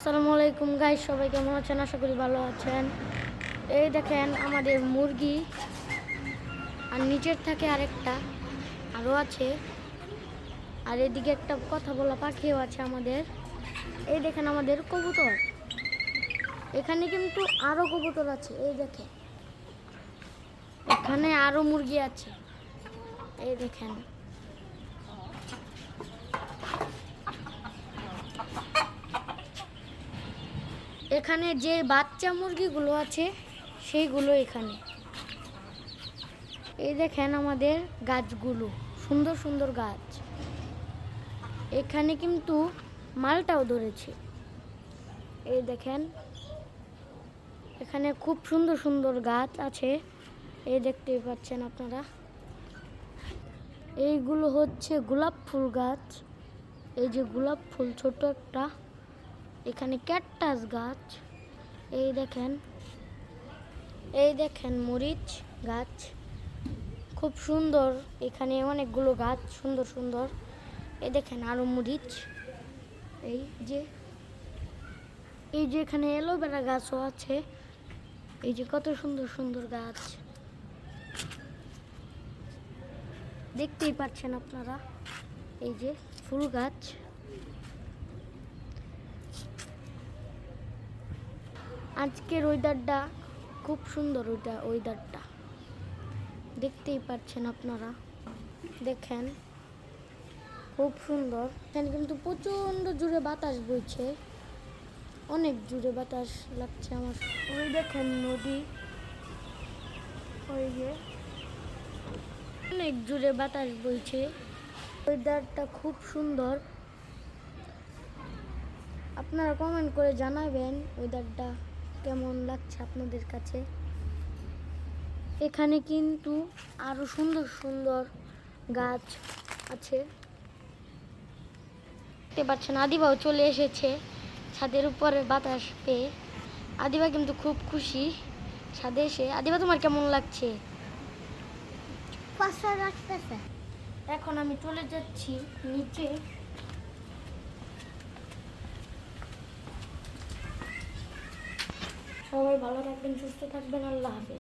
আসসালামু আলাইকুম গাইস, সবাই কেমন আছেন? আশা করি ভালো আছেন। এই দেখেন আমাদের মুরগি, আর নিচের থাকে আরেকটা আরও আছে, আর এদিকে একটা কথা বলা পাখিও আছে আমাদের। এই দেখেন আমাদের কবুতর, এখানে কিন্তু আরও কবুতর আছে। এই দেখেন এখানে আরও মুরগি আছে। এই দেখেন এখানে যে বাচ্চা মুরগিগুলো আছে সেইগুলো এখানে। এই দেখেন আমাদের গাছগুলো, সুন্দর সুন্দর গাছ। এখানে কিন্তু মালটাও ধরেছে। এই দেখেন এখানে খুব সুন্দর সুন্দর গাছ আছে, এই দেখতেই পাচ্ছেন আপনারা। এইগুলো হচ্ছে গোলাপ ফুল গাছ। এই যে গোলাপ ফুল ছোট একটা, এখানে ক্যাকটাস গাছ। এই দেখেন, এই দেখেন মরিচ গাছ, খুব সুন্দর। এখানে অনেকগুলো গাছ সুন্দর সুন্দর। এই দেখেন আরো মরিচ। এই যে এখানে অ্যালোভেরা গাছও আছে। এই যে কত সুন্দর সুন্দর গাছ দেখতেই পাচ্ছেন আপনারা। এই যে ফুল গাছ। আজকের ওয়েদারটা খুব সুন্দর, ওয়েদারটা দেখতেই পাচ্ছেন আপনারা। দেখেন খুব সুন্দর। এখানে কিন্তু প্রচন্ড জোরে বাতাস বইছে, অনেক জোরে বাতাস লাগছে আমার। ওই দেখেন নদী, ওই যে অনেক জোরে বাতাস বইছে। ওয়েদারটা খুব সুন্দর। আপনারা কমেন্ট করে জানাবেন ওয়েদারটা কেমন লাগছে আপনাদের কাছে। এখানে কিন্তু আরো সুন্দর সুন্দর গাছ আছে দেখতে পাচ্ছেন। আদিবাও চলে এসেছে ছাদের উপরে বাতাস পেয়ে। আদিবা কিন্তু খুব খুশি ছাদে এসে। আদিবা, তোমার কেমন লাগছে? এখন আমি চলে যাচ্ছি নিচে। সবাই ভালো থাকবেন, সুস্থ থাকবেন। আল্লাহ হাফেজ।